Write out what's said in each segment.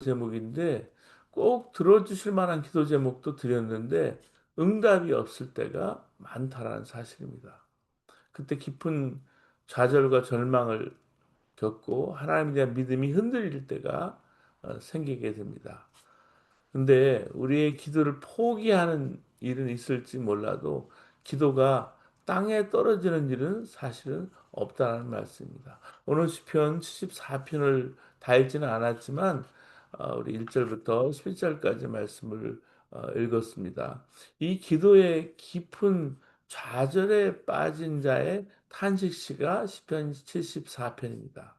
제목인데 꼭 들어주실 만한 기도 제목도 드렸는데 응답이 없을 때가 많다라는 사실입니다. 그때 깊은 좌절과 절망을 겪고 하나님에 대한 믿음이 흔들릴 때가 생기게 됩니다. 근데 우리의 기도를 포기하는 일은 있을지 몰라도 기도가 땅에 떨어지는 일은 사실은 없다는 말씀입니다. 오늘 시편 74편을 다 읽지는 않았지만 우리 1절부터 11절까지 말씀을 읽었습니다. 이 기도의 깊은 좌절에 빠진 자의 탄식시가 시편 74편입니다.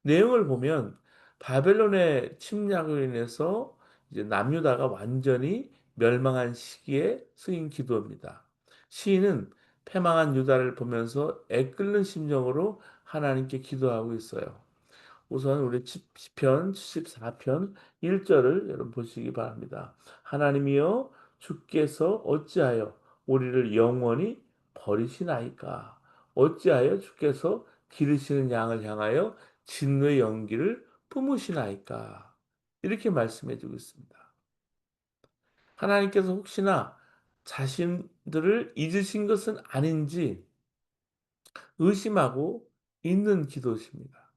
내용을 보면 바벨론의 침략으로 인해서 이제 남유다가 완전히 멸망한 시기에 쓰인 기도입니다. 시인은 패망한 유다를 보면서 애끓는 심정으로 하나님께 기도하고 있어요. 우선 우리 시편 74편 1절을 여러분 보시기 바랍니다. 하나님이여 주께서 어찌하여 우리를 영원히 버리시나이까? 어찌하여 주께서 기르시는 양을 향하여 진노의 연기를 뿜으시나이까? 이렇게 말씀해 주고 있습니다. 하나님께서 혹시나 자신들을 잊으신 것은 아닌지 의심하고 있는 기도십니다.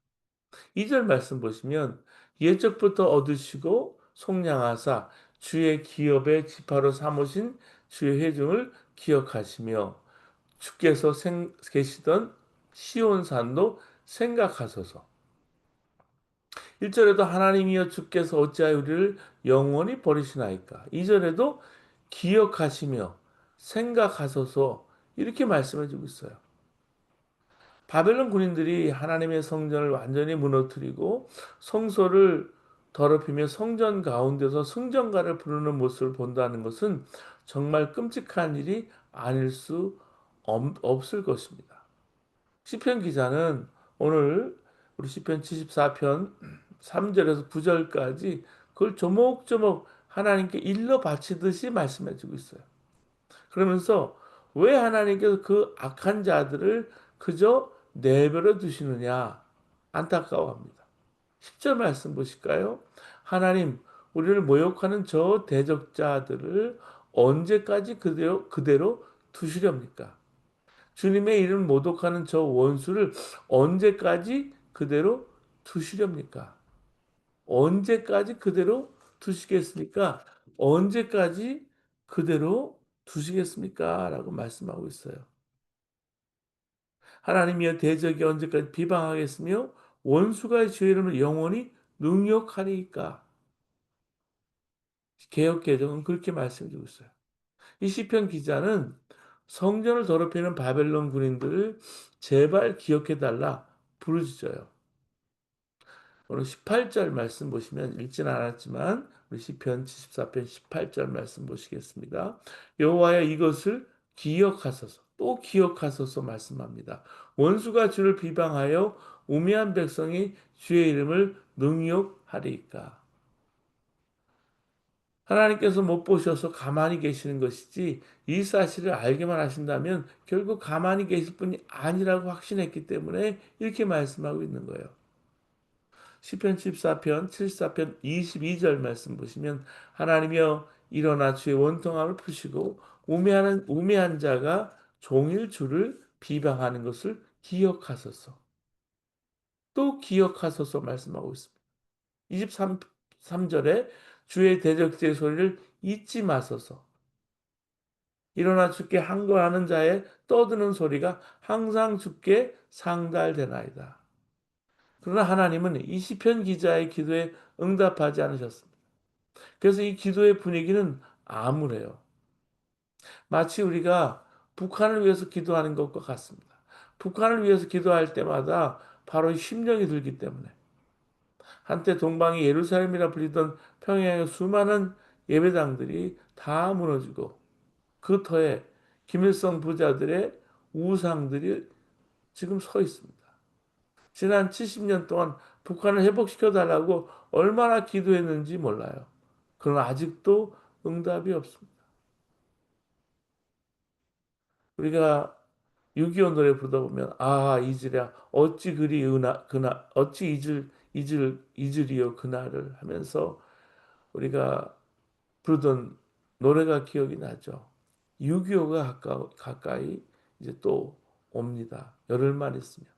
2절 말씀 보시면 옛적부터 얻으시고 속량하사 주의 기업의 지파로 삼으신 주의 회중을 기억하시며 주께서 계시던 시온산도 생각하소서. 1절에도 하나님이여 주께서 어찌하여 우리를 영원히 버리시나이까. 2절에도 기억하시며 생각하소서 이렇게 말씀해 주고 있어요. 바벨론 군인들이 하나님의 성전을 완전히 무너뜨리고 성소를 더럽히며 성전 가운데서 승전가를 부르는 모습을 본다는 것은 정말 끔찍한 일이 아닐 수 없을 것입니다. 시편 기자는 오늘 우리 시편 74편 3절에서 9절까지 그걸 조목조목 하나님께 일러 바치듯이 말씀해 주고 있어요. 그러면서 왜 하나님께서 그 악한 자들을 그저 내버려 두시느냐 안타까워합니다. 10절 말씀 보실까요? 하나님, 우리를 모욕하는 저 대적자들을 언제까지 그대로 두시렵니까? 주님의 이름 모독하는 저 원수를 언제까지 그대로 두시렵니까? 언제까지 그대로 두시겠습니까? 언제까지 그대로 두시겠습니까? 라고 말씀하고 있어요. 하나님이여 대적이 언제까지 비방하겠으며 원수가 주의 이름을 영원히 능욕하리이까? 개역개정은 그렇게 말씀해주고 있어요. 이 시편 기자는 성전을 더럽히는 바벨론 군인들을 제발 기억해달라 부르짖어요. 오늘 18절 말씀 보시면 읽진 않았지만 우리 시편 74편 18절 말씀 보시겠습니다. 여호와여 이것을 기억하소서 또 기억하소서 말씀합니다. 원수가 주를 비방하여 우매한 백성이 주의 이름을 능욕하리이까. 하나님께서 못 보셔서 가만히 계시는 것이지 이 사실을 알게만 하신다면 결국 가만히 계실 분이 아니라고 확신했기 때문에 이렇게 말씀하고 있는 거예요. 시편 14편 74편 22절 말씀 보시면 하나님이여 일어나 주의 원통함을 푸시고 우매한 자가 종일 주를 비방하는 것을 기억하소서. 또 기억하소서 말씀하고 있습니다. 23절에 주의 대적죄의 소리를 잊지 마소서. 일어나 주께 항거하는 자의 떠드는 소리가 항상 주께 상달되나이다. 그러나 하나님은 이 시편 기자의 기도에 응답하지 않으셨습니다. 그래서 이 기도의 분위기는 암울해요. 마치 우리가 북한을 위해서 기도하는 것과 같습니다. 북한을 위해서 기도할 때마다 바로 심령이 들기 때문에 한때 동방이 예루살렘이라 불리던 평양의 수많은 예배당들이 다 무너지고 그 터에 김일성 부자들의 우상들이 지금 서 있습니다. 지난 70년 동안 북한을 회복시켜 달라고 얼마나 기도했는지 몰라요. 그러나 아직도 응답이 없습니다. 우리가 6.25 노래 부르다 보면 아 잊으랴 어찌 그리 어찌 잊으리요 그날을 하면서 우리가 부르던 노래가 기억이 나죠. 6.25가 가까이 이제 또 옵니다. 열흘만 있으면.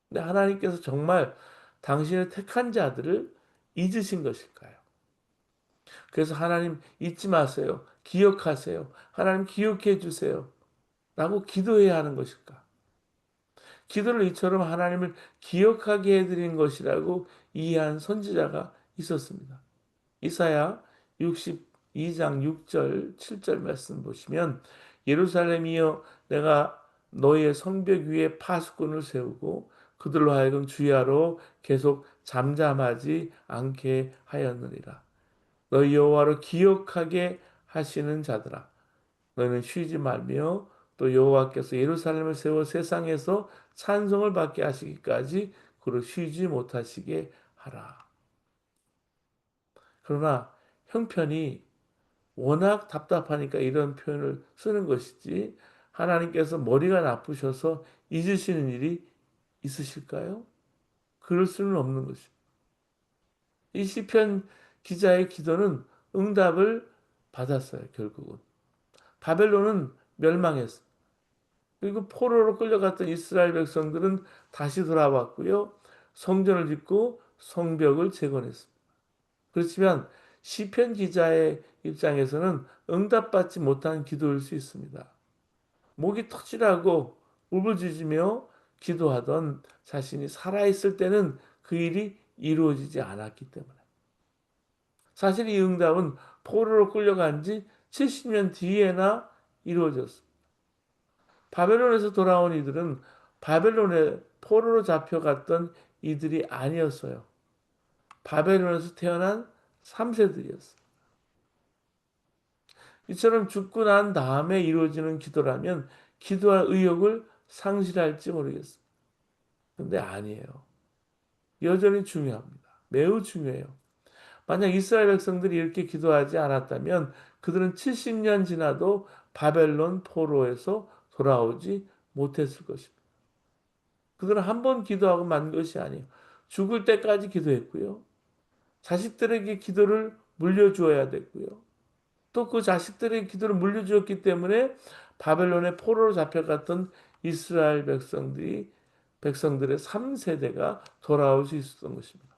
근데 하나님께서 정말 당신의 택한 자들을 잊으신 것일까요? 그래서 하나님 잊지 마세요. 기억하세요. 하나님 기억해 주세요. 라고 기도해야 하는 것일까? 기도를 이처럼 하나님을 기억하게 해드린 것이라고 이해한 선지자가 있었습니다. 이사야 62장 6절 7절 말씀 보시면 예루살렘이여 내가 너희의 성벽 위에 파수꾼을 세우고 그들로 하여금 주야로 계속 잠잠하지 않게 하였느니라. 너희 여호와를 기억하게 하시는 자들아 너희는 쉬지 말며 또 여호와께서 예루살렘을 세워 세상에서 찬송을 받게 하시기까지 그로 쉬지 못하시게 하라. 그러나 형편이 워낙 답답하니까 이런 표현을 쓰는 것이지 하나님께서 머리가 나쁘셔서 잊으시는 일이 있으실까요? 그럴 수는 없는 것입니다. 이 시편 기자의 기도는 응답을 받았어요, 결국은. 바벨론은 멸망했어요. 그리고 포로로 끌려갔던 이스라엘 백성들은 다시 돌아왔고요. 성전을 짓고 성벽을 재건했습니다. 그렇지만 시편 기자의 입장에서는 응답받지 못한 기도일 수 있습니다. 목이 터지라고 울부짖으며 기도하던 자신이 살아있을 때는 그 일이 이루어지지 않았기 때문에. 사실 이 응답은 포로로 끌려간 지 70년 뒤에나 이루어졌습니다. 바벨론에서 돌아온 이들은 바벨론에 포로로 잡혀갔던 이들이 아니었어요. 바벨론에서 태어난 3세들이었어요. 이처럼 죽고 난 다음에 이루어지는 기도라면 기도할 의욕을 상실할지 모르겠습니다. 근데 아니에요. 여전히 중요합니다. 매우 중요해요. 만약 이스라엘 백성들이 이렇게 기도하지 않았다면 그들은 70년 지나도 바벨론 포로에서 돌아오지 못했을 것입니다. 그들은 한 번 기도하고 만 것이 아니에요. 죽을 때까지 기도했고요. 자식들에게 기도를 물려주어야 됐고요. 또 그 자식들의 기도를 물려주었기 때문에 바벨론의 포로로 잡혀갔던 이스라엘 백성들의 3세대가 돌아올 수 있었던 것입니다.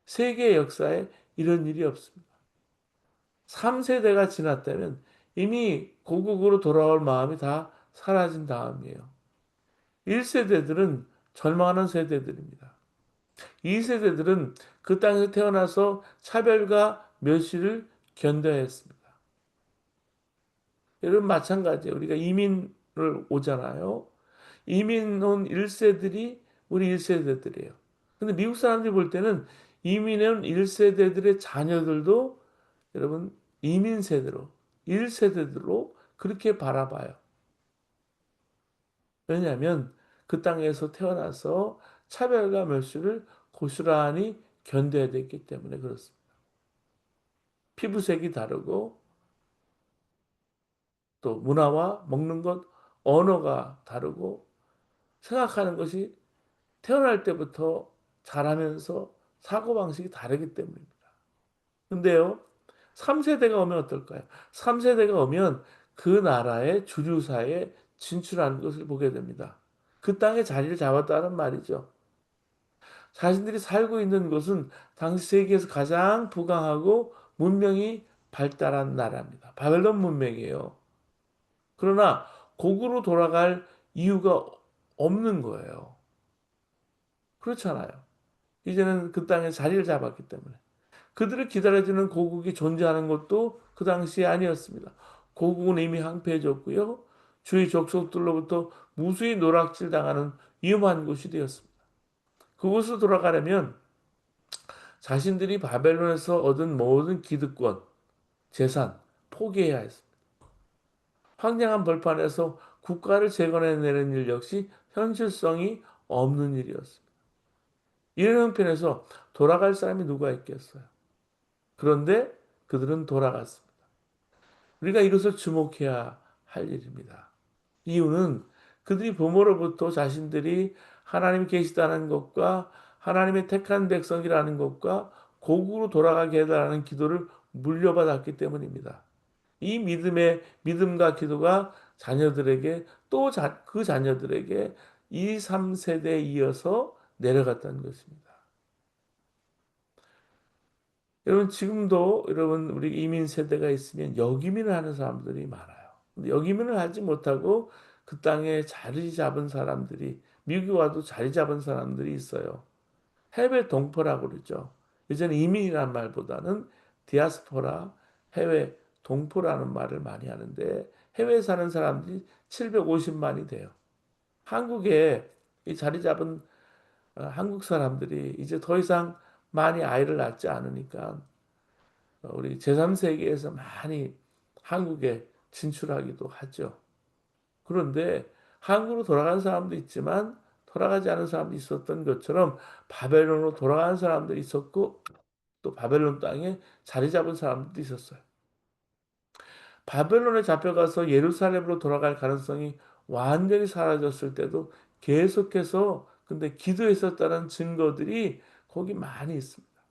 세계 역사에 이런 일이 없습니다. 3세대가 지났다면 이미 고국으로 돌아올 마음이 다 사라진 다음이에요. 1세대들은 절망하는 세대들입니다. 2세대들은 그 땅에서 태어나서 차별과 멸시를 견뎌야 했습니다. 여러분 마찬가지예요. 우리가 이민을 오잖아요. 이민 온 1세들이 우리 1세대들이에요. 근데 미국 사람들이 볼 때는 이민 온 1세대들의 자녀들도 여러분 이민 세대로 1세대들로 그렇게 바라봐요. 왜냐하면 그 땅에서 태어나서 차별과 멸시를 고스란히 견뎌야 됐기 때문에 그렇습니다. 피부색이 다르고 또 문화와 먹는 것, 언어가 다르고 생각하는 것이 태어날 때부터 자라면서 사고방식이 다르기 때문입니다. 근데요, 3세대가 오면 어떨까요? 3세대가 오면 그 나라의 주류사에 진출하는 것을 보게 됩니다. 그 땅에 자리를 잡았다는 말이죠. 자신들이 살고 있는 곳은 당시 세계에서 가장 부강하고 문명이 발달한 나라입니다. 바벨론 문명이에요. 그러나 고국으로 돌아갈 이유가 없는 거예요. 그렇잖아요. 이제는 그 땅에 자리를 잡았기 때문에. 그들을 기다려주는 고국이 존재하는 것도 그 당시에 아니었습니다. 고국은 이미 황폐해졌고요. 주위 족속들로부터 무수히 노락질 당하는 위험한 곳이 되었습니다. 그곳으로 돌아가려면 자신들이 바벨론에서 얻은 모든 기득권, 재산 포기해야 했습니다. 황량한 벌판에서 국가를 재건해내는 일 역시 현실성이 없는 일이었습니다. 이런 형편에서 돌아갈 사람이 누가 있겠어요? 그런데 그들은 돌아갔습니다. 우리가 이것을 주목해야 할 일입니다. 이유는 그들이 부모로부터 자신들이 하나님이 계시다는 것과 하나님의 택한 백성이라는 것과 고국으로 돌아가게 해달라는 기도를 물려받았기 때문입니다. 이 믿음과 기도가 자녀들에게 또 그 자녀들에게 2, 3세대에 이어서 내려갔다는 것입니다. 여러분 지금도 여러분 우리 이민 세대가 있으면 역이민을 하는 사람들이 많아요. 근데 역이민을 하지 못하고 그 땅에 자리 잡은 사람들이 미국에 와도 자리 잡은 사람들이 있어요. 해외 동포라고 그러죠. 예전에 이민이라는 말보다는 디아스포라, 해외 동포라는 말을 많이 하는데 해외에 사는 사람들이 750만이 돼요. 한국에 이 자리 잡은 한국 사람들이 이제 더 이상 많이 아이를 낳지 않으니까 우리 제3세계에서 많이 한국에 진출하기도 하죠. 그런데 한국으로 돌아간 사람도 있지만 돌아가지 않은 사람도 있었던 것처럼 바벨론으로 돌아간 사람도 있었고 또 바벨론 땅에 자리 잡은 사람들도 있었어요. 바벨론에 잡혀가서 예루살렘으로 돌아갈 가능성이 완전히 사라졌을 때도 계속해서 근데 기도했었다는 증거들이 거기 많이 있습니다.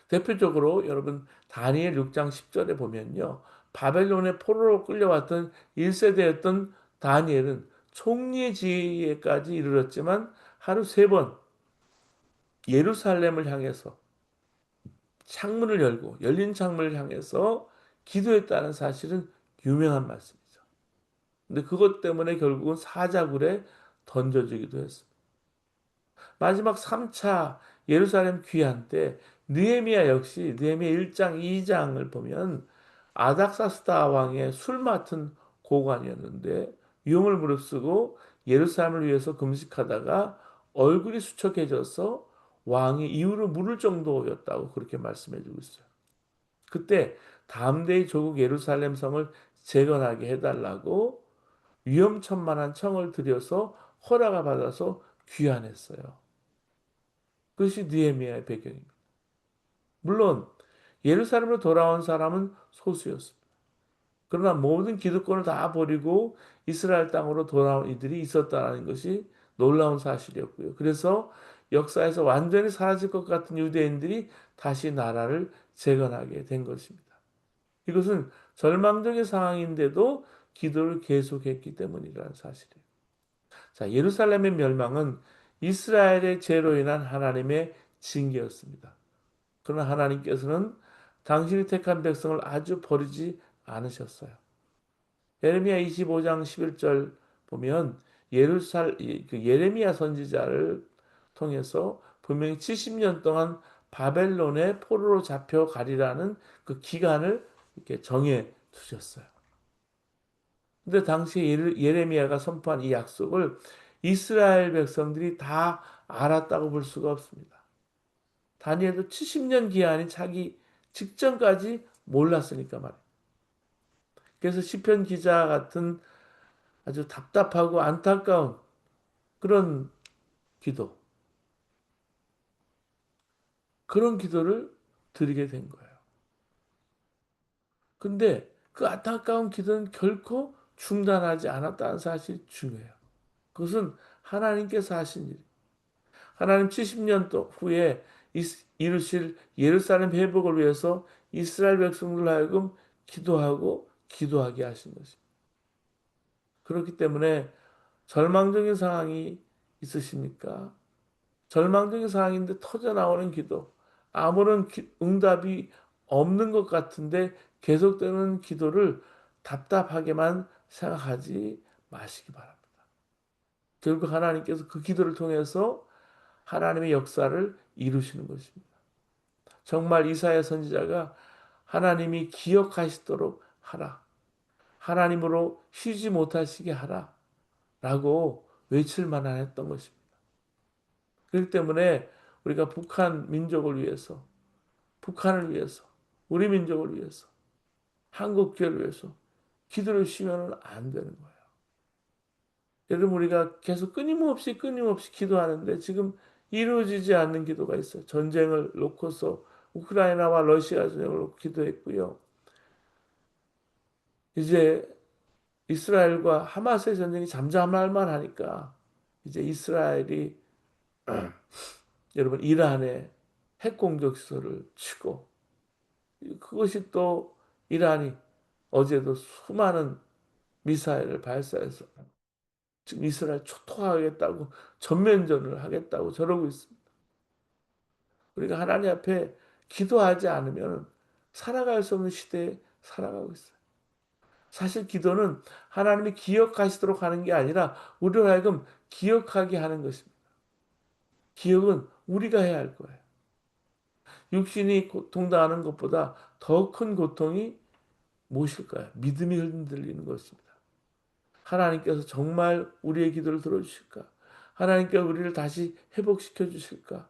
대표적으로 여러분 다니엘 6장 10절에 보면요. 바벨론의 포로로 끌려왔던 1세대였던 다니엘은 총리의 지위에까지 이르렀지만 하루 3번 예루살렘을 향해서 창문을 열고 열린 창문을 향해서 기도했다는 사실은 유명한 말씀이죠. 근데 그것 때문에 결국은 사자굴에 던져지기도 했습니다. 마지막 3차 예루살렘 귀환 때 느헤미야 역시 느헤미야 1장 2장을 보면 아닥사스다 왕의 술 맡은 고관이었는데 위험을 무릅쓰고 예루살렘을 위해서 금식하다가 얼굴이 수척해져서 왕이 이유를 물을 정도였다고 그렇게 말씀해 주고 있어요. 그때 담대히 조국 예루살렘 성을 재건하게 해달라고 위험천만한 청을 들여서 허락을 받아서 귀환했어요. 그것이 느헤미야의 배경입니다. 물론 예루살렘으로 돌아온 사람은 소수였습니다. 그러나 모든 기득권을 다 버리고 이스라엘 땅으로 돌아온 이들이 있었다는 것이 놀라운 사실이었고요. 그래서 역사에서 완전히 사라질 것 같은 유대인들이 다시 나라를 재건하게 된 것입니다. 이것은 절망적인 상황인데도 기도를 계속했기 때문이라는 사실이에요. 자, 예루살렘의 멸망은 이스라엘의 죄로 인한 하나님의 징계였습니다. 그러나 하나님께서는 당신이 택한 백성을 아주 버리지 않으셨어요. 예레미야 25장 11절 보면 예레미야 선지자를 통해서 분명히 70년 동안 바벨론의 포로로 잡혀가리라는 그 기간을 이렇게 정해 두셨어요. 근데 당시에 예레미야가 선포한 이 약속을 이스라엘 백성들이 다 알았다고 볼 수가 없습니다. 다니엘도 70년 기한이 차기 직전까지 몰랐으니까 말이에요. 그래서 시편 기자 같은 아주 답답하고 안타까운 그런 기도, 그런 기도를 드리게 된 거예요. 근데 그 안타까운 기도는 결코 중단하지 않았다는 사실이 중요해요. 그것은 하나님께서 하신 일. 하나님 70년 후에 이루실 예루살렘 회복을 위해서 이스라엘 백성들 하여금 기도하고 기도하게 하신 것입니다. 그렇기 때문에 절망적인 상황이 있으십니까? 절망적인 상황인데 터져 나오는 기도, 아무런 응답이 없는 것 같은데 계속되는 기도를 답답하게만 생각하지 마시기 바랍니다. 결국 하나님께서 그 기도를 통해서 하나님의 역사를 이루시는 것입니다. 정말 이사야 선지자가 하나님이 기억하시도록 하라. 하나님으로 쉬지 못하시게 하라. 라고 외칠 만했던 것입니다. 그렇기 때문에 우리가 북한 민족을 위해서, 북한을 위해서, 우리 민족을 위해서, 한국교회를 위해서 기도를 쉬면 안 되는 거예요. 여러분 우리가 계속 끊임없이 기도하는데 지금 이루어지지 않는 기도가 있어요. 전쟁을 놓고서 우크라이나와 러시아 전쟁을 놓고 기도했고요. 이제 이스라엘과 하마스의 전쟁이 잠잠할 만하니까 이제 이스라엘이 여러분 이란에 핵공격 시설을 치고 그것이 또 이란이 어제도 수많은 미사일을 발사해서 지금 이스라엘 초토화하겠다고 전면전을 하겠다고 저러고 있습니다. 우리가 하나님 앞에 기도하지 않으면 살아갈 수 없는 시대에 살아가고 있어요. 사실 기도는 하나님이 기억하시도록 하는 게 아니라 우리로 하여금 기억하게 하는 것입니다. 기억은 우리가 해야 할 거예요. 육신이 고통당하는 것보다 더 큰 고통이 무엇일까요? 믿음이 흔들리는 것입니다. 하나님께서 정말 우리의 기도를 들어주실까? 하나님께서 우리를 다시 회복시켜 주실까?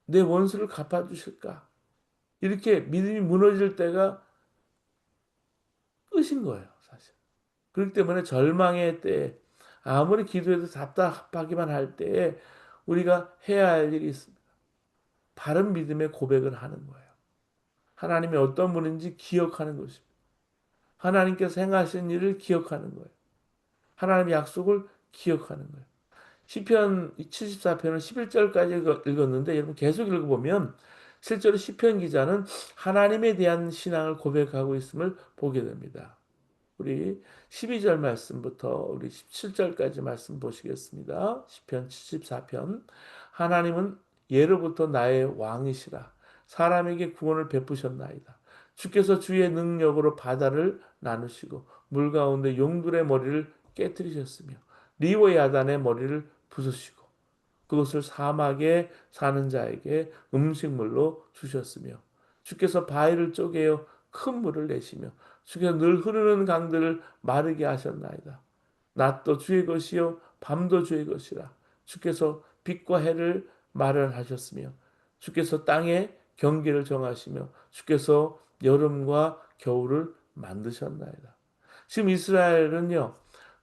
내 원수를 갚아주실까? 이렇게 믿음이 무너질 때가 끝인 거예요, 사실. 그렇기 때문에 절망의 때에 아무리 기도해도 답답하기만 할 때에 우리가 해야 할 일이 있습니다. 바른 믿음의 고백을 하는 거예요. 하나님이 어떤 분인지 기억하는 것입니다. 하나님께서 행하신 일을 기억하는 거예요. 하나님의 약속을 기억하는 거예요. 시편 74편은 11절까지 읽었는데 여러분 계속 읽어보면 실제로 시편 기자는 하나님에 대한 신앙을 고백하고 있음을 보게 됩니다. 우리 12절 말씀부터 우리 17절까지 말씀 보시겠습니다. 시편 74편. 하나님은 예로부터 나의 왕이시라. 사람에게 구원을 베푸셨나이다. 주께서 주의 능력으로 바다를 나누시고 물 가운데 용들의 머리를 깨뜨리셨으며 리워 야단의 머리를 부수시고 그것을 사막에 사는 자에게 음식물로 주셨으며 주께서 바위를 쪼개어 큰 물을 내시며 주께서 늘 흐르는 강들을 마르게 하셨나이다. 낮도 주의 것이요 밤도 주의 것이라. 주께서 빛과 해를 마련하셨으며 주께서 땅의 경계를 정하시며 주께서 여름과 겨울을 만드셨나이다. 지금 이스라엘은요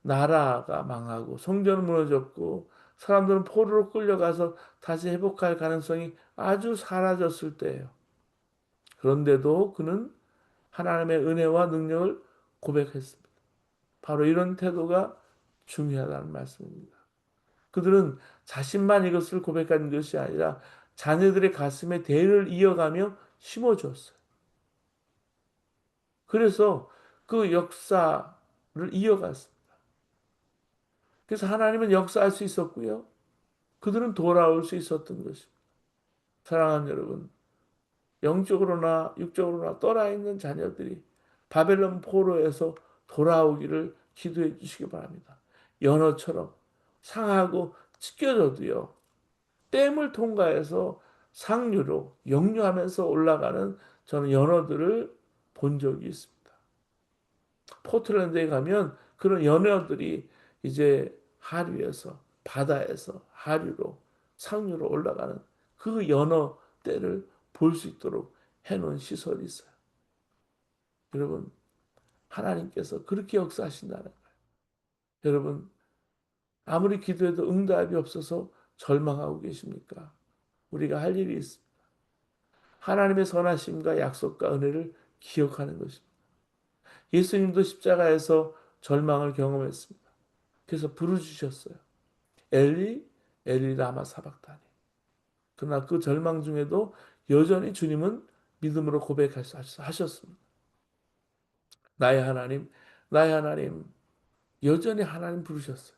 나라가 망하고 성전은 무너졌고 사람들은 포로로 끌려가서 다시 회복할 가능성이 아주 사라졌을 때예요. 그런데도 그는 하나님의 은혜와 능력을 고백했습니다. 바로 이런 태도가 중요하다는 말씀입니다. 그들은 자신만 이것을 고백한 것이 아니라 자녀들의 가슴에 대를 이어가며 심어주었어요. 그래서 그 역사를 이어갔습니다. 그래서 하나님은 역사할 수 있었고요. 그들은 돌아올 수 있었던 것입니다. 사랑하는 여러분, 영적으로나 육적으로나 떠나 있는 자녀들이 바벨론 포로에서 돌아오기를 기도해 주시기 바랍니다. 연어처럼 상하고 찢겨져도요. 댐을 통과해서 상류로 역류하면서 올라가는 저는 연어들을 본 적이 있습니다. 포틀랜드에 가면 그런 연어들이 이제 하류에서 바다에서 하류로 상류로 올라가는 그 연어 떼를 볼 수 있도록 해놓은 시설이 있어요. 여러분 하나님께서 그렇게 역사하신다는 거예요. 여러분 아무리 기도해도 응답이 없어서 절망하고 계십니까? 우리가 할 일이 있습니다. 하나님의 선하심과 약속과 은혜를 기억하는 것입니다. 예수님도 십자가에서 절망을 경험했습니다. 그래서 부르짖으셨어요. 엘리 엘리 라마 사박다니. 그러나 그 절망 중에도 여전히 주님은 믿음으로 고백하셨습니다. 나의 하나님, 나의 하나님. 여전히 하나님 부르셨어요.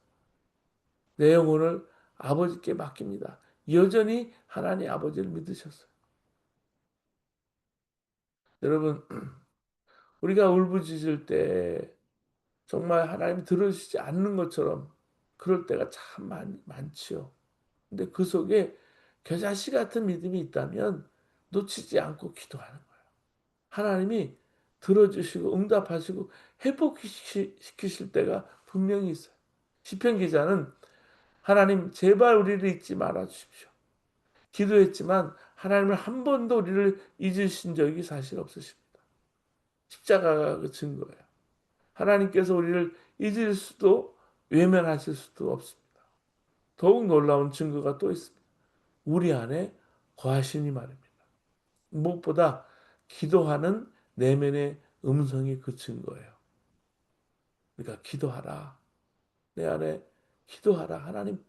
내 영혼을 아버지께 맡깁니다. 여전히 하나님 아버지를 믿으셨어요. 여러분, 우리가 울부짖을 때 정말 하나님 들으시지 않는 것처럼 그럴 때가 참 많지요. 근데 그 속에 겨자씨 같은 믿음이 있다면 놓치지 않고 기도하는 거예요. 하나님이 들어주시고 응답하시고 회복시키실 때가 분명히 있어요. 시편 기자는 하나님 제발 우리를 잊지 말아 주십시오. 기도했지만 하나님은 한 번도 우리를 잊으신 적이 사실 없으십니다. 십자가가 그 증거예요. 하나님께서 우리를 잊을 수도 외면하실 수도 없습니다. 더욱 놀라운 증거가 또 있습니다. 우리 안에 거하시니 말입니다. 무엇보다 기도하는 내면의 음성이 그 증거예요. 그러니까 기도하라. 내 안에 기도하라. 하나님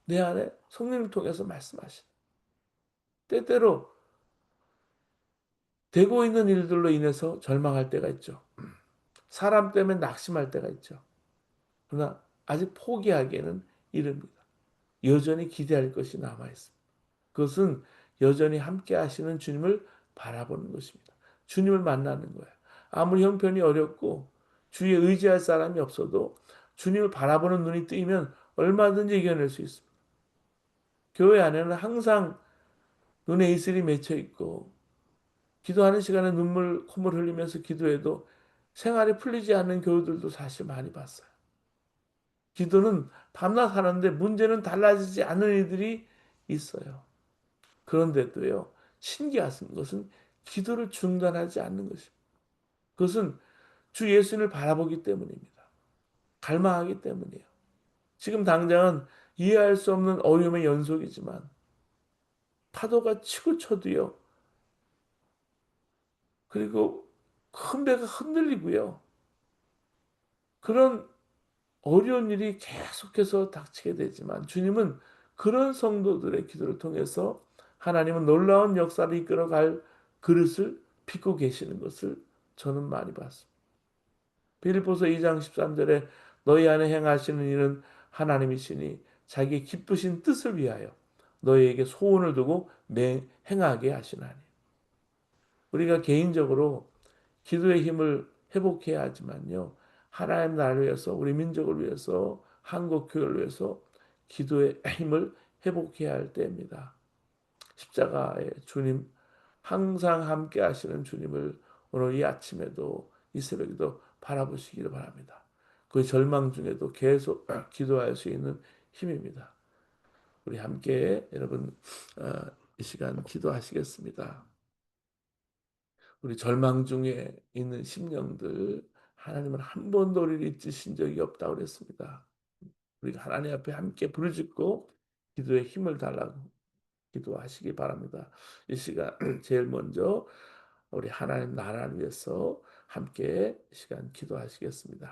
내 안에 성령을 통해서 말씀하시는, 때때로 되고 있는 일들로 인해서 절망할 때가 있죠. 사람 때문에 낙심할 때가 있죠. 그러나 아직 포기하기에는 이릅니다. 여전히 기대할 것이 남아 있습니다. 그것은 여전히 함께 하시는 주님을 바라보는 것입니다. 주님을 만나는 거예요. 아무리 형편이 어렵고 주위에 의지할 사람이 없어도 주님을 바라보는 눈이 뜨이면 얼마든지 이겨낼 수 있습니다. 교회 안에는 항상 눈에 이슬이 맺혀 있고 기도하는 시간에 눈물, 콧물 흘리면서 기도해도 생활이 풀리지 않는 교우들도 사실 많이 봤어요. 기도는 밤낮 하는데 문제는 달라지지 않는 일들이 있어요. 그런데도요, 신기한 것은 기도를 중단하지 않는 것입니다. 그것은 주 예수님을 바라보기 때문입니다. 갈망하기 때문이에요. 지금 당장은 이해할 수 없는 어려움의 연속이지만 파도가 치고 쳐도요. 그리고 큰 배가 흔들리고요. 그런 어려운 일이 계속해서 닥치게 되지만 주님은 그런 성도들의 기도를 통해서 하나님은 놀라운 역사를 이끌어갈 그릇을 빚고 계시는 것을 저는 많이 봤습니다. 빌립보서 2장 13절에 너희 안에 행하시는 일은 하나님이시니 자기의 기쁘신 뜻을 위하여 너희에게 소원을 두고 행하게 하시나니. 우리가 개인적으로 기도의 힘을 회복해야 하지만요. 하나님 나라를 위해서, 우리 민족을 위해서, 한국 교회를 위해서 기도의 힘을 회복해야 할 때입니다. 십자가의 주님, 항상 함께 하시는 주님을 오늘 이 아침에도 이 새벽에도 바라보시기를 바랍니다. 그 절망 중에도 계속 기도할 수 있는 힘입니다. 우리 함께 여러분 어, 이 시간 기도하시겠습니다. 우리 절망 중에 있는 심령들, 하나님은 한 번도 우리를 잊으신 적이 없다고 그랬습니다. 우리가 하나님 앞에 함께 부르짖고 기도에 힘을 달라고 기도하시기 바랍니다. 이 시간 제일 먼저 우리 하나님 나라를 위해서 함께 이 시간 기도하시겠습니다.